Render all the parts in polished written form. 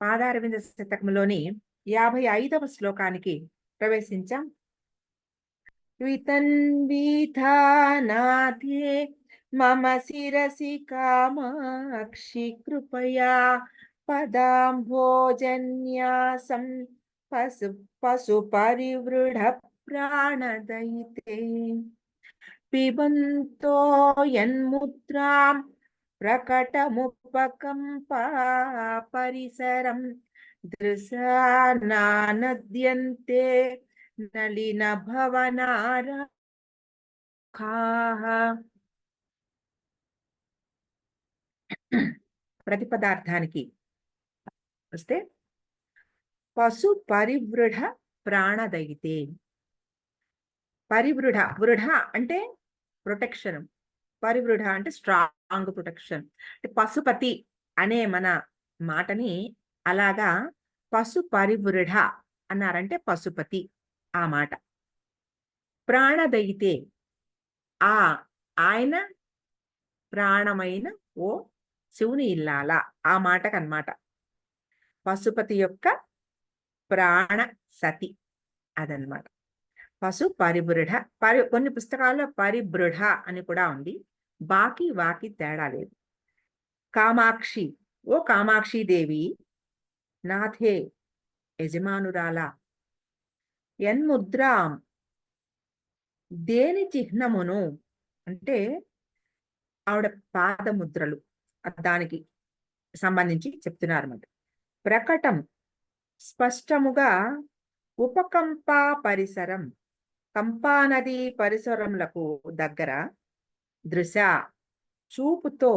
పాదారవింద శతకంలోని 55వ శ్లోకానికి ప్రవేశించాం. వితన్విధానాథే మమ శిరసి కామాక్షి కృపయా పదాంభోజన్యాసం పశు పరివృఢ ప్రాణదయితే పిబంతో యన్ముద్రాం ప్రకటముపకంపా పరిసరం దృశానానద్యంతే నలిన భవనారాఖాః. ప్రతిపదార్థానికి వస్తే పశు పరివృఢ ప్రాణదయితే. పరివృఢ, వృఢ అంటే ప్రొటెక్షన్, పరివృఢ అంటే స్ట్రాంగ్ ప్రొటెక్షన్. అంటే పశుపతి అనే మన మాటని అలాగా పశు పరివృఢ అన్నారంటే పశుపతి ఆ మాట. ప్రాణదయితే ఆయన ప్రాణమైన ఓ శివుని ఇల్లాల ఆ మాటకన్నమాట. పశుపతి యొక్క ప్రాణ సతి అదనమాట. పశు పరివృఢ. కొన్ని పుస్తకాల్లో పరిబృఢ అని కూడా ఉంది. బాకి వాకి తేడా లేదు. కామాక్షి, ఓ కామాక్షి దేవి, నాథే యజమానురాల, యన్ముద్రాం దేని చిహ్నమును అంటే ఆవిడ పాదముద్రలు, దానికి సంబంధించి చెప్తున్నారు అన్నమాట. ప్రకటం స్పష్టముగా, ఉపకంపా పరిసరం కంపా నది పరిసరములకు దగ్గర, దృశ చూపుతో,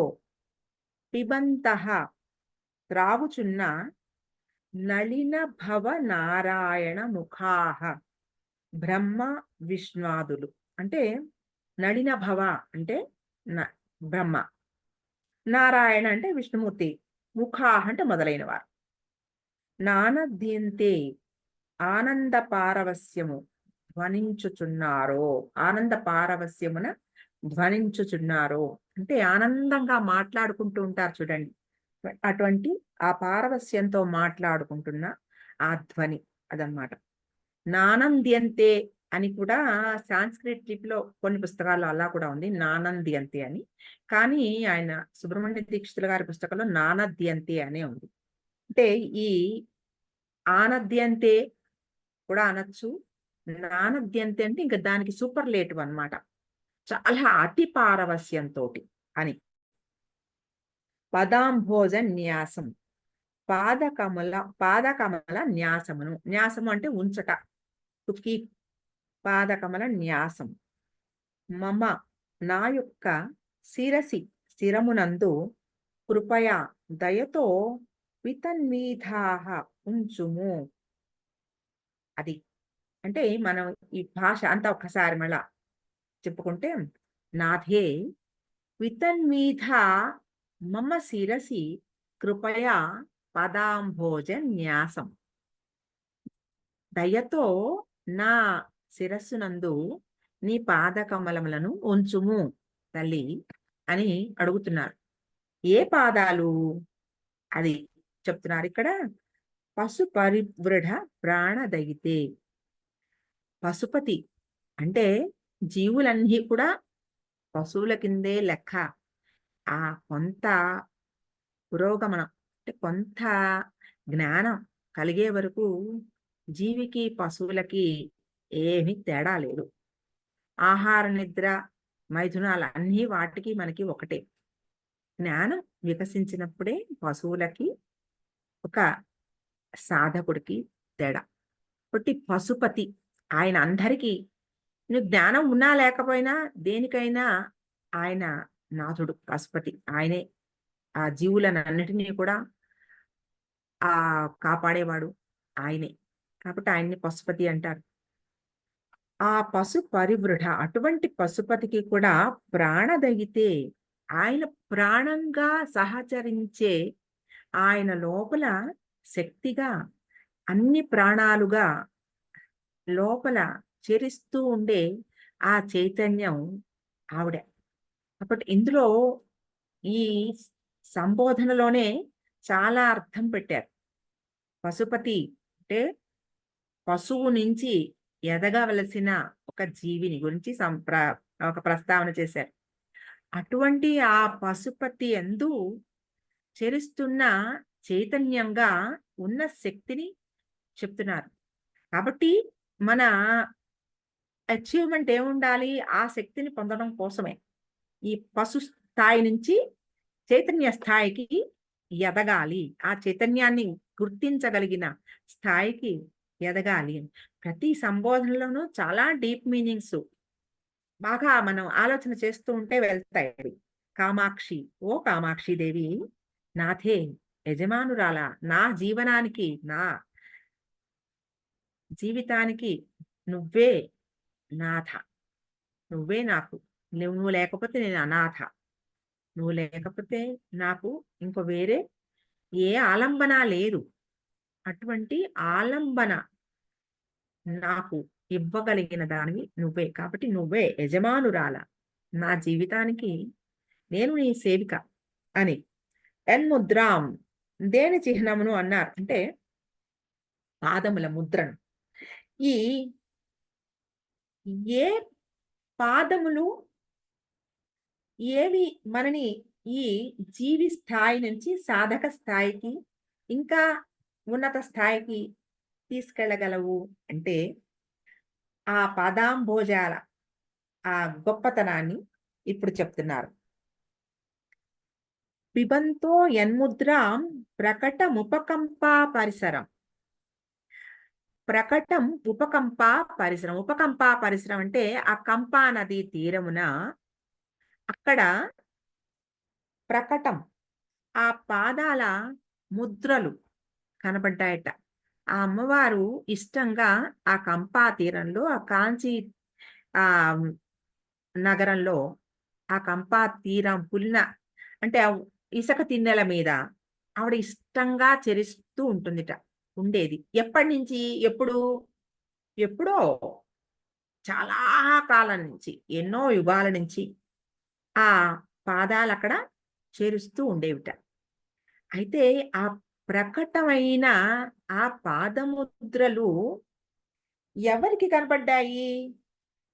పిబంతః త్రాగుచున్న, నళిన భవ నారాయణ ముఖాః బ్రహ్మ విష్ణాదులు. అంటే నళిన భవ అంటే బ్రహ్మ, నారాయణ అంటే విష్ణుమూర్తి, ముఖాః అంటే మొదలైన వారు. నానద్యంతే ఆనంద పారవస్యము ధ్వనించుచున్నారో, ఆనంద పారవస్యమున ధ్వనించుచున్నారో అంటే ఆనందంగా మాట్లాడుకుంటూ ఉంటారు చూడండి, అటువంటి ఆ పారవస్యంతో మాట్లాడుకుంటున్న ఆ ధ్వని అదనమాట. నానంద్యంతే అని కూడా సాంస్క్రిట్ లిపిలో కొన్ని పుస్తకాల్లో అలా కూడా ఉంది, నానంద్యంతే అని. కానీ ఆయన సుబ్రహ్మణ్య దీక్షితుల గారి పుస్తకంలో నానద్యంతే అనే ఉంది. అంటే ఈ ఆనద్యంతే కూడా అనొచ్చు, నానద్యంతే అంటే ఇంకా దానికి సూపర్లేటివ్ అన్నమాట, చాలా అతి పారవస్యంతో అని. పదాంభోజ న్యాసం, పాదకమల న్యాసమును, న్యాసము అంటే ఉంచట, టు కీప్, పాదకమల న్యాసం. మమ నా యొక్క శిరసి శిరమునందు, కృపయా దయతో, వితన్వీధాః ఉంచుము. అది అంటే మనం ఈ భాష అంతా ఒక్కసారి మళ్ళా చెప్పుకుంటే, నాథే వితన్వీధ మమ శిరసి కృపయా పదాంభోజ న్యాసం. దయతో నా శిరస్సునందు నీ పాదకమలములను ఉంచుము తల్లి అని అడుగుతున్నారు. ఏ పాదాలు అది చెప్తున్నారు ఇక్కడ. పశు పరివృఢ ప్రాణదయితే. పశుపతి అంటే జీవులన్నీ కూడా పశువుల కిందే లెక్క. ఆ కొంత పురోగమనం అంటే కొంత జ్ఞానం కలిగే వరకు జీవికి పశువులకి ఏమీ తేడా లేదు. ఆహార నిద్ర మైథునాలు అన్నీ వాటికి మనకి ఒకటే. జ్ఞానం వికసించినప్పుడే పశువులకి ఒక సాధకుడికి తేడా. కాబట్టి పశుపతి ఆయన అందరికీ, నువ్వు జ్ఞానం ఉన్నా లేకపోయినా దేనికైనా ఆయన నాథుడు పశుపతి. ఆయనే ఆ జీవులనన్నిటినీ కూడా కాపాడేవాడు ఆయనే. కాబట్టి ఆయన్ని పశుపతి అంటారు. ఆ పశు పరివృఢ, అటువంటి పశుపతికి కూడా ప్రాణదయితే, ఆయన ప్రాణంగా సహచరించే, ఆయన లోపల శక్తిగా అన్ని ప్రాణాలుగా లోపల చెరిస్తూ ఉండే ఆ చైతన్యం ఆవిడ. కాబట్టి ఇందులో ఈ సంబోధనలోనే చాలా అర్థం పెట్టారు. పశుపతి అంటే పశువు నుంచి ఎదగవలసిన ఒక జీవిని గురించి ఒక ప్రస్తావన చేశారు. అటువంటి ఆ పశుపతి యందు చెరిస్తున్న చైతన్యంగా ఉన్న శక్తిని చెప్తున్నారు. కాబట్టి మన అచీవ్‌మెంట్ ఏముండాలి? ఆ శక్తిని పొందడం కోసమే. ఈ పశు స్థాయి నుంచి చైతన్య స్థాయికి ఎదగాలి. ఆ చైతన్యాన్ని గుర్తించగలిగిన స్థాయికి ఎదగాలి. ప్రతి సంబోధనలోనూ చాలా డీప్ మీనింగ్స్ బాగా మనం ఆలోచన చేస్తూ ఉంటే వెళ్తాయి అవి. కామాక్షి, ఓ కామాక్షి దేవి, నాథే యజమానురాలా, నా జీవనానికి, నా జీవితానికి నువ్వే నాథ. నువ్వే నాకు. నువ్వు లేకపోతే నేను అనాథ. నువ్వు లేకపోతే నాకు ఇంక వేరే ఏ ఆలంబన లేదు. అటువంటి ఆలంబన నాకు ఇవ్వగలిగిన దానివి నువ్వే. కాబట్టి నువ్వే యజమానురాల. నా జీవితానికి నేను నీ సేవిక అని. యన్ముద్రాం దేని చిహ్నమును అన్నారు. అంటే పాదముల ముద్రను. ఈ ఏ పాదములు ఏవి మనని ఈ జీవి స్థాయి నుంచి సాధక స్థాయికి, ఇంకా ఉన్నత స్థాయికి తీసుకెళ్ళగలవు అంటే, ఆ పాదాంభోజాల ఆ గొప్పతనాన్ని ఇప్పుడు చెప్తున్నారు. పిబంతో యన్ముద్రాం ప్రకటముపకంపా పరిసరం. ప్రకటం ఉపకంపా పరిసరం. ఉపకంపా పరిసరం అంటే ఆ కంపా నది తీరమున అక్కడ ప్రకటం ఆ పాదాల ముద్రలు కనబడ్డాయట. ఆ అమ్మవారు ఇష్టంగా ఆ కంపా తీరంలో ఆ కాంచి ఆ నగరంలో ఆ కంపా తీరం అంటే ఆ ఇసక తిన్నెల మీద ఆవిడ ఇష్టంగా చరిస్తూ ఉంటుందిట. ఉండేది. ఎప్పటినుంచి? ఎప్పుడు? ఎప్పుడో చాలా కాలం నుంచి, ఎన్నో యుగాల నుంచి ఆ పాదాలక్కడ చేరుస్తూ ఉండేవిట. అయితే ఆ ప్రకటమైన ఆ పాదముద్రలు ఎవరికి కనపడ్డాయి?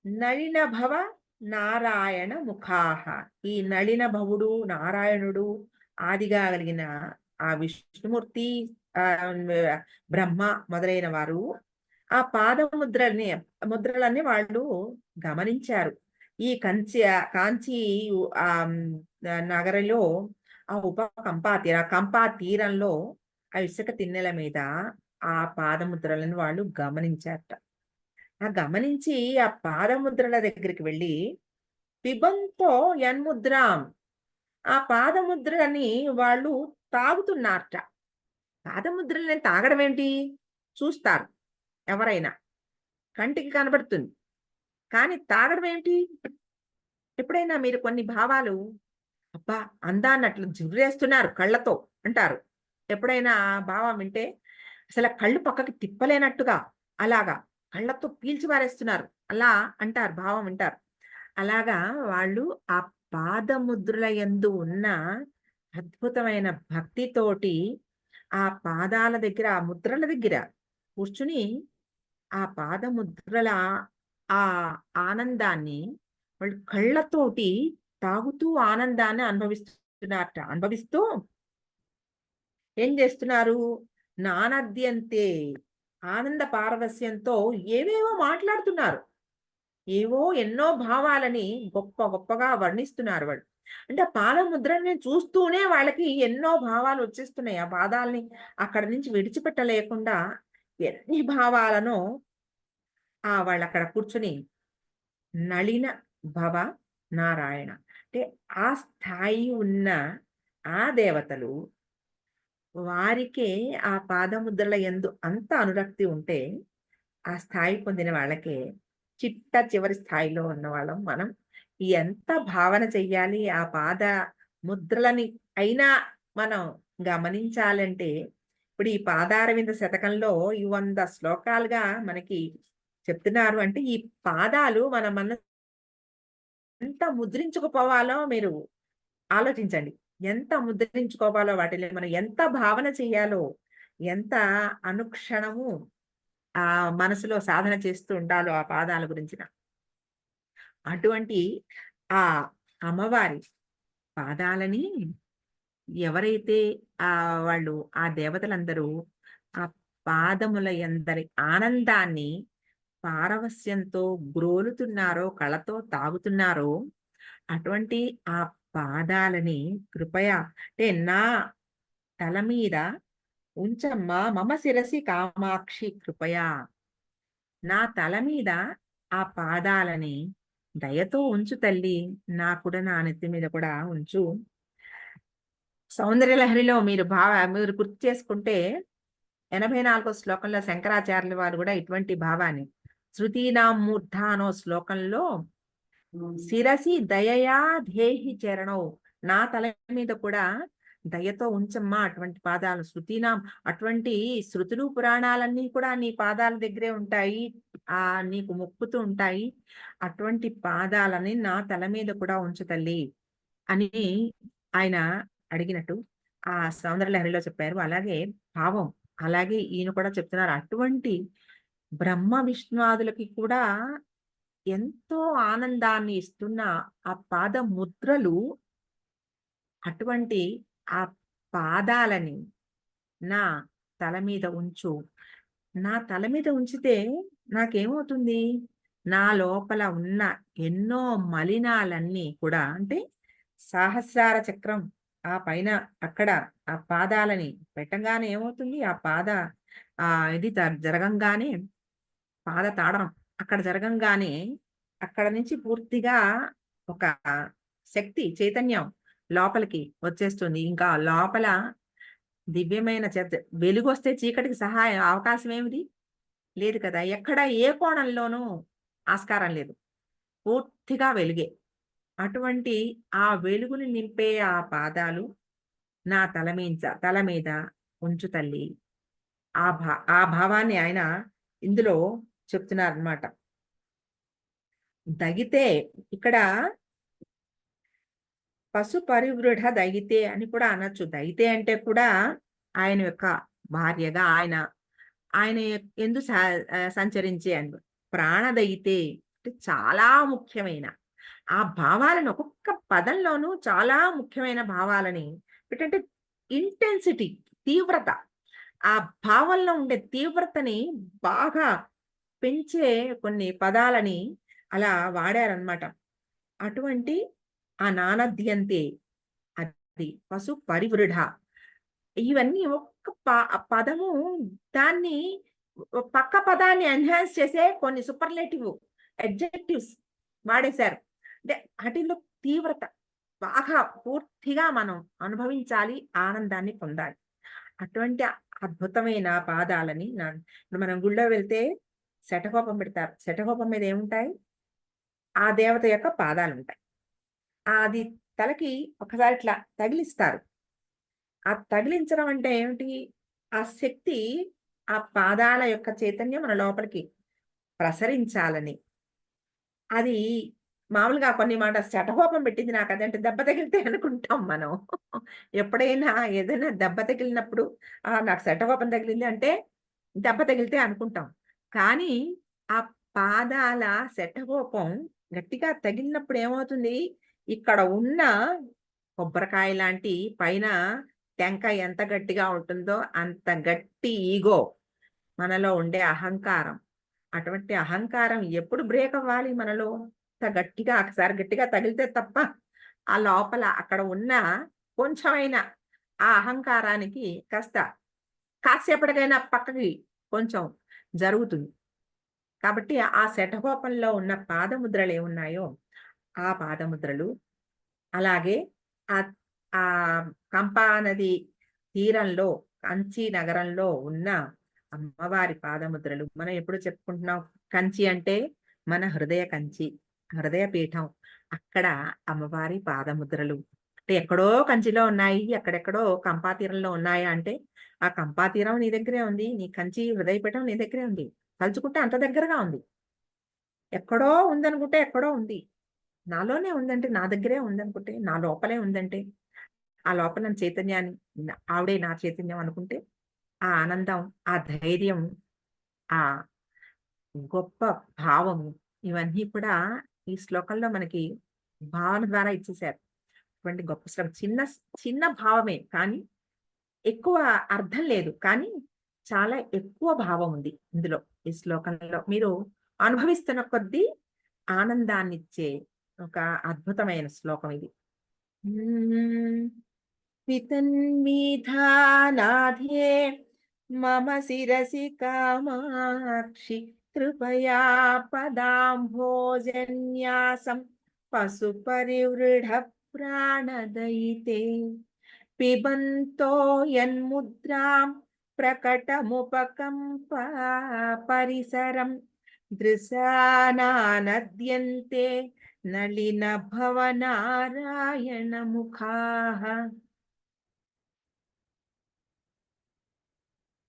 నళినభవ నారాయణ ముఖాహ. ఈ నళినభవుడు, నారాయణుడు ఆదిగా కలిగిన ఆ విష్ణుమూర్తి, బ్రహ్మ మొదలైన వారు ఆ ముద్రలన్నీ వాళ్ళు గమనించారు. ఈ కాంచీ నగరంలో ఆ కంపా తీరంలో ఆ ఇసుక తిన్నెల మీద ఆ పాదముద్రలను వాళ్ళు గమనించారట. ఆ గమనించి ఆ పాదముద్రల దగ్గరికి వెళ్ళి పిబంతో యన్ముద్రాం, ఆ పాదముద్రలని వాళ్ళు తాగుతున్నారట. పాదముద్రలని తాగడం ఏంటి? చూస్తారు ఎవరైనా. కంటికి కనబడుతుంది. కానీ తాగడం ఏంటి? ఎప్పుడైనా మీరు కొన్ని భావాలు అబ్బా! అందాన్నట్లు జుర్రేస్తున్నారు కళ్ళతో అంటారు. ఎప్పుడైనా ఆ భావం వింటే అసల కళ్ళు పక్కకి తిప్పలేనట్టుగా అలాగా కళ్ళతో పీల్చి పారేస్తున్నారు. అలా అంటారు, భావం వింటారు. అలాగా వాళ్ళు ఆ పాదముద్రల యందు ఉన్న అద్భుతమైన భక్తితోటి ఆ పాదాల దగ్గర, ఆ ముద్రల దగ్గర కూర్చుని ఆ పాదముద్రల ఆ ఆనందాన్ని వాళ్ళు కళ్ళతోటి తాగుతూ ఆనందాన్ని అనుభవిస్తున్నారట. అనుభవిస్తూ ఏం చేస్తున్నారు? నానద్యంతే ఆనంద పారవస్యంతో ఏవేవో మాట్లాడుతున్నారు. ఏవో ఎన్నో భావాలని గొప్ప గొప్పగా వర్ణిస్తున్నారు వాళ్ళు. అంటే ఆ పాదముద్రని చూస్తూనే వాళ్ళకి ఎన్నో భావాలు వచ్చేస్తున్నాయి. ఆ పాదాల్ని అక్కడి నుంచి విడిచిపెట్టలేకుండా ఎన్ని భావాలనో వాళ్ళక్కడ కూర్చొని నళిన భవ నారాయణ. అంటే ఆ స్థాయి ఉన్న ఆ దేవతలు వారికే ఆ పాదముద్రల యందు అంత అనురక్తి ఉంటే, ఆ స్థాయి పొందిన వాళ్ళకే చిట్ట చివరి స్థాయిలో ఉన్నవాళ్ళం మనం. ఎంత భావన చెయ్యాలి ఆ పాద ముద్రలని అయినా మనం గమనించాలంటే, ఇప్పుడు ఈ పాదారవింద శతకంలో ఈ 100 శ్లోకాలుగా మనకి చెప్తున్నారు. అంటే ఈ పాదాలు మన ఎంత ముద్రించుకుపోవాలో మీరు ఆలోచించండి. ఎంత ముద్రించుకోవాలో వాటిని మనం ఎంత భావన చెయ్యాలో, ఎంత అనుక్షణము మనసులో సాధన చేస్తూ ఉండాలో ఆ పాదాల గురించిన. అటువంటి ఆ అమ్మవారి పాదాలని ఎవరైతే వాళ్ళు ఆ దేవతలందరూ ఆ పాదముల యందరి ఆనందాన్ని పారవస్యంతో గ్రోలుతున్నారో, కళ్ళతో తాగుతున్నారో, అటువంటి ఆ పాదాలని కృపయా అంటే నా తల మీద ఉంచమ్మా మమ శిరసి కామాక్షి కృపయా. నా తల మీద ఆ పాదాలని దయతో ఉంచు తల్లి. నా నెత్తి మీద కూడా ఉంచు. సౌందర్యలహరిలో మీరు గుర్తు చేసుకుంటే 84వ శ్లోకంలో శంకరాచార్యుల వారు కూడా ఇటువంటి భావాన్ని శృతీనాం మూర్ధ అనో శ్లోకంలో శిరసి దయయా ధేహి చరణౌ, నా తల మీద కూడా దయతో ఉంచమ్మా అటువంటి పాదాలు. శృతినాం అటువంటి శృతులు పురాణాలన్నీ కూడా నీ పాదాల దగ్గరే ఉంటాయి, నీకు మొక్కుతూ ఉంటాయి. అటువంటి పాదాలని నా తల మీద కూడా ఉంచు తల్లి అని ఆయన అడిగినట్టు ఆ సౌందర్యలహరిలో చెప్పారు. అలాగే భావం, అలాగే ఈయన కూడా చెప్తున్నారు. అటువంటి బ్రహ్మ విష్ణువాదులకి కూడా ఎంతో ఆనందాన్ని ఇస్తున్న ఆ పాద ముద్రలు, అటువంటి ఆ పాదాలని నా తల మీద ఉంచు. నా తల మీద ఉంచితే నాకేమవుతుంది? నా లోపల ఉన్న ఎన్నో మలినాలన్నీ కూడా అంటే సహస్రార చక్రం ఆ పైన అక్కడ ఆ పాదాలని పెట్టంగానే ఏమవుతుంది? ఆ పాద ఇది జరగంగానే పాద తాడనం అక్కడ జరగంగానే అక్కడ నుంచి పూర్తిగా ఒక శక్తి చైతన్యం లోపలికి వచ్చేస్తుంది. ఇంకా లోపల దివ్యమైన వెలుగు వస్తే చీకటికి సహాయం అవకాశం ఏమిటి? లేదు కదా! ఎక్కడ ఏ కోణంలోనూ ఆస్కారం లేదు. పూర్తిగా వెలుగే. అటువంటి ఆ వెలుగుని నింపే ఆ పాదాలు నా తల మీద ఉంచు తల్లి. ఆ భావాన్ని ఆయన ఇందులో చెప్తున్నారనమాట. దగితే ఇక్కడ పశు పరివృఢ దగితే అని కూడా అనొచ్చు. దగితే అంటే కూడా ఆయన యొక్క భార్యగా ఆయన ఆయన ఎందు సంచరించే అని ప్రాణదయితే అంటే చాలా ముఖ్యమైన ఆ భావాలను ఒక్కొక్క పదంలోనూ చాలా ముఖ్యమైన భావాలని ఏంటంటే ఇంటెన్సిటీ, తీవ్రత, ఆ భావంలో ఉండే తీవ్రతని బాగా పెంచే కొన్ని పదాలని అలా వాడారనమాట. అటువంటి ఆ నానద్యంతే అది పశు పరివృఢ ఇవన్నీ ఒక్క పదము దాన్ని పక్క పదాన్ని ఎన్హాన్స్ చేసే కొన్ని సూపర్లేటివ్ అడ్జెక్టివ్స్ వాడేశారు. అంటే వాటిలో తీవ్రత బాగా పూర్తిగా మనం అనుభవించాలి, ఆనందాన్ని పొందాలి. అటువంటి అద్భుతమైన పాదాలని ఇప్పుడు మనం గుళ్ళో వెళ్తే శటకోపం పెడతారు. శటకోపం మీద ఏముంటాయి? ఆ దేవత యొక్క పాదాలుంటాయి. అది తలకి ఒకసారి ఇట్లా తగిలిస్తారు. ఆ తగిలించడం అంటే ఏమిటి? ఆ శక్తి ఆ పాదాల యొక్క చైతన్యం మన లోపలికి ప్రసరించాలని. అది మామూలుగా కొన్ని మాట శఠకోపం పెట్టింది నాకు అదంటే దెబ్బ తగిలితే అనుకుంటాం మనం. ఎప్పుడైనా ఏదైనా దెబ్బ తగిలినప్పుడు నాకు శఠకోపం తగిలింది అంటే దెబ్బ తగిలితే అనుకుంటాం. కానీ ఆ పాదాల శఠకోపం గట్టిగా తగిలినప్పుడు ఏమవుతుంది? ఇక్కడ ఉన్న కొబ్బరికాయ లాంటి పైన టెంకాయ ఎంత గట్టిగా ఉంటుందో అంత గట్టి ఈగో మనలో ఉండే అహంకారం. అటువంటి అహంకారం ఎప్పుడు బ్రేక్ అవ్వాలి మనలో? అంత గట్టిగా ఒకసారి గట్టిగా తగిలితే తప్ప ఆ లోపల అక్కడ ఉన్న కొంచెమైనా ఆ అహంకారానికి కాసేపటికైనా పక్కకి కొంచెం జరుగుతుంది. కాబట్టి ఆ శఠకోపంలో ఉన్న పాదముద్రలు ఏమున్నాయో ఆ పాదముద్రలు అలాగే ఆ ఆ పంపా నది తీరంలో కంచి నగరంలో ఉన్న అమ్మవారి పాదముద్రలు మనం ఎప్పుడు చెప్పుకుంటున్నాం. కంచి అంటే మన హృదయ కంచి, హృదయ పీఠం. అక్కడ అమ్మవారి పాదముద్రలు అంటే ఎక్కడో కంచిలో ఉన్నాయి, ఎక్కడెక్కడో కంపా తీరంలో ఉన్నాయా అంటే ఆ కంపా తీరం నీ దగ్గరే ఉంది, నీ కంచి హృదయ పీఠం నీ దగ్గరే ఉంది. తలుచుకుంటే అంత దగ్గరగా ఉంది. ఎక్కడో ఉందనుకుంటే ఎక్కడో ఉంది. నాలోనే ఉందంటే నా దగ్గరే ఉందనుకుంటే, నా లోపలే ఉందంటే, ఆ లోపల చైతన్యాన్ని ఆవిడే నా చైతన్యం అనుకుంటే ఆ ఆనందం, ఆ ధైర్యం, ఆ గొప్ప భావము ఇవన్నీ కూడా ఈ శ్లోకంలో మనకి భావన ద్వారా ఇచ్చేశారు. ఇటువంటి గొప్ప శ్లోకం. చిన్న భావమే కానీ ఎక్కువ అర్థం లేదు. కానీ చాలా ఎక్కువ భావం ఉంది ఇందులో. ఈ శ్లోకంలో మీరు అనుభవిస్తున్న కొద్దీ ఆనందాన్నిచ్చే ఒక అద్భుతమైన శ్లోకం ఇది. హ్మ్. పితన్విధానాధ్యే మమ శిరసి కామాక్షి కృపయా పదాంభోజన్యాసం పశుపరివృఢ ప్రాణదయితే పిబంతో యన్ముద్రాం ప్రకటముపకంప పరిసరం దృశానానద్యంతే నళిన భవనారాయణ ముఖాః.